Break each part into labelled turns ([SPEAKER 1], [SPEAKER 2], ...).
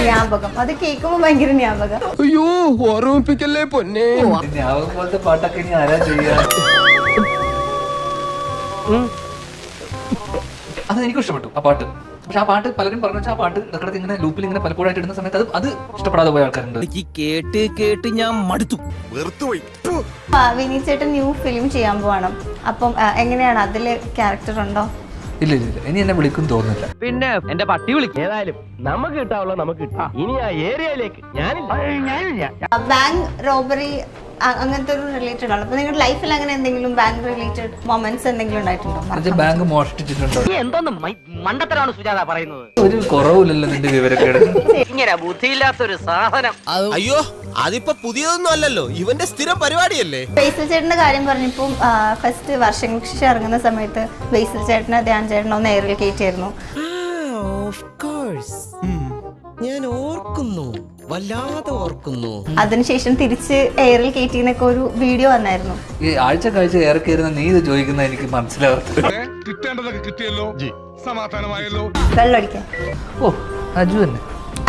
[SPEAKER 1] ജ്ഞാപകം. അത് കേൾക്കുമ്പോ ഭയങ്കര ജ്ഞാപകം.
[SPEAKER 2] അയ്യോ ഓർമ്മിപ്പിക്കല്ലേ പൊന്നെ.
[SPEAKER 3] ജ്ഞാപകം പോലത്തെ പാട്ടൊക്കെ ഇനി ആരാ ചെയ്യാ? അത് എനിക്ക് ഇഷ്ടപ്പെട്ടു ആ പാട്ട്. പക്ഷെ ആ പാട്ട് പലരും പറഞ്ഞു വെച്ചാൽ ആ പാട്ട് ഇടക്കിടക്ക് ഇങ്ങനെ ലൂപ്പിൽ ഇങ്ങനെ പലപ്പോഴായിട്ട് ഇടുന്ന സമയത്ത് അത് ഇഷ്ടപ്പെടാതെ പോയ ആൾക്കാരുണ്ട്.
[SPEAKER 2] കേട്ട് കേട്ട് ഞാൻ മടുത്തു.
[SPEAKER 1] വിനീത് ചേട്ടൻ ന്യൂ ഫിലിം ചെയ്യാൻ പോവാണ്. അപ്പം എങ്ങനെയാണ്, അതില് ക്യാരക്ടർ ഉണ്ടോ?
[SPEAKER 3] ഇല്ല ഇനി എന്നെ വിളിക്കും തോന്നുന്നില്ല.
[SPEAKER 4] പിന്നെ എന്റെ പട്ടി വിളിക്കും. ഏതായാലും നമുക്ക് കിട്ടാവുള്ള നമുക്ക് കിട്ടാം. ഇനി ആ ഏരിയയിലേക്ക് ഞാനില്ല.
[SPEAKER 1] ബാങ്ക് റോബറി അങ്ങനത്തെ ഒരു റിലേറ്റഡ് ആണ്. അപ്പൊ നിങ്ങളുടെ ലൈഫിൽ അങ്ങനെ എന്തെങ്കിലും ബാങ്ക് റിലേറ്റഡ് മൊമെന്റ്സ് എന്തെങ്കിലും ഉണ്ടായിട്ടുണ്ടോ?
[SPEAKER 3] ബാങ്ക് മോഷ്ടിച്ചിട്ടുണ്ടോ?
[SPEAKER 4] എന്തോന്നും മണ്ടത്തരാണ് സുജാത പറയുന്നത്.
[SPEAKER 3] ഒരു കുറവില്ലല്ലോ നിന്റെ വിവരക്കേട്.
[SPEAKER 4] ഇങ്ങനെ ബുദ്ധിയില്ലാത്തൊരു സാധനം.
[SPEAKER 2] അയ്യോ അതിപ്പോ പുതിയതൊന്നും അല്ലല്ലോ, ഇവന്റെ സ്ഥിരം പരിപാടിയല്ലേ.
[SPEAKER 1] ബേസിൽ ചേട്ടന്റെ കാര്യം പറഞ്ഞപ്പോൾ ഫസ്റ്റ് വർഷങ്ങൾക്ക് ശേഷം ഇറങ്ങുന്ന സമയത്ത് ബേസിൽ ചേട്ടനെ ധ്യാൻ ചേട്ടനോ നേരിൽ കയറ്റിയായിരുന്നു.
[SPEAKER 2] ഞാൻ ഓർക്കുന്നു, വല്ലാതെ ഓർക്കുന്നു.
[SPEAKER 1] അതിനുശേഷം തിരിച്ച് എയറിൽ കയറ്റിന്നൊക്കെ ഒരു വീഡിയോ വന്നായിരുന്നു.
[SPEAKER 3] ഈ ആഴ്ച ഏറെ കയറുന്ന നീ ഇത് ചോദിക്കുന്ന എനിക്ക് മനസ്സിലാവാത്ത.
[SPEAKER 5] കിട്ടേണ്ടതൊക്കെ കിട്ടിയല്ലോ, സമാധാനമായല്ലോ.
[SPEAKER 1] വെള്ളമടിക്കാൻ
[SPEAKER 3] ഓ അജു തന്നെ.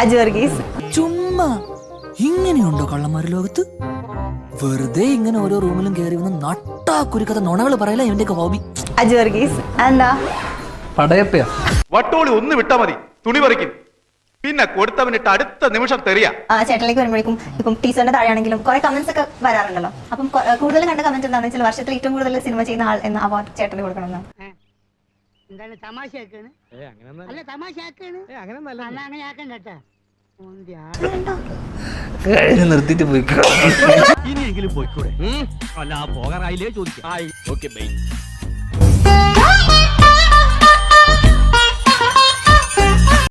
[SPEAKER 1] അജു വർഗീസ്.
[SPEAKER 6] ചുമ്മാ ഇങ്ങനെയുണ്ടോ കള്ളന്മാര് ലോകത്ത്? വെറുതെ ഇങ്ങനെ ഓരോ റൂമിലും കയറി വന്ന് നട്ടാ കുരുക്കഥ നുണകൾ പറയല ഇവന്റെയൊക്കെ ഹോബി.
[SPEAKER 1] അജു വർഗീസ് എന്താ
[SPEAKER 3] പടയപ്പയാ?
[SPEAKER 7] വട്ടോളി ഒന്ന് വിട്ടാ മതി, തുണി പറിക്കും. പിന്നെ കൊടുത്തവനിട്ട് അടുത്ത നിമിഷം തെറിയ.
[SPEAKER 1] ചേട്ടനിലേക്ക് വരുമ്പോഴേക്കും ഇപ്പം ടീച്ചറിന്റെ താഴെയാണെങ്കിലും കുറെ കമന്റ്സ് ഒക്കെ വരാറുണ്ടല്ലോ. അപ്പം കൂടുതൽ കണ്ട കമന്റ് എന്താണെന്ന് വെച്ചാൽ വർഷത്തിൽ ഏറ്റവും കൂടുതൽ സിനിമ ചെയ്യുന്ന ആൾ എന്ന അവാർഡ് ചേട്ടന് കൊടുക്കണമെന്നാണ്.
[SPEAKER 8] എന്താണ് തമാശയാക്കാണ്? അല്ല തമാശയാക്കാണ്. അങ്ങനെ ആക്കണ്ട.
[SPEAKER 3] കഴിഞ്ഞ് നിർത്തിട്ട് പോയിക്കോ.
[SPEAKER 4] ഇനിയെങ്കിലും പോയിക്കൂടെ? അല്ല പോകാറായില്ലേ ചോദിക്കാം.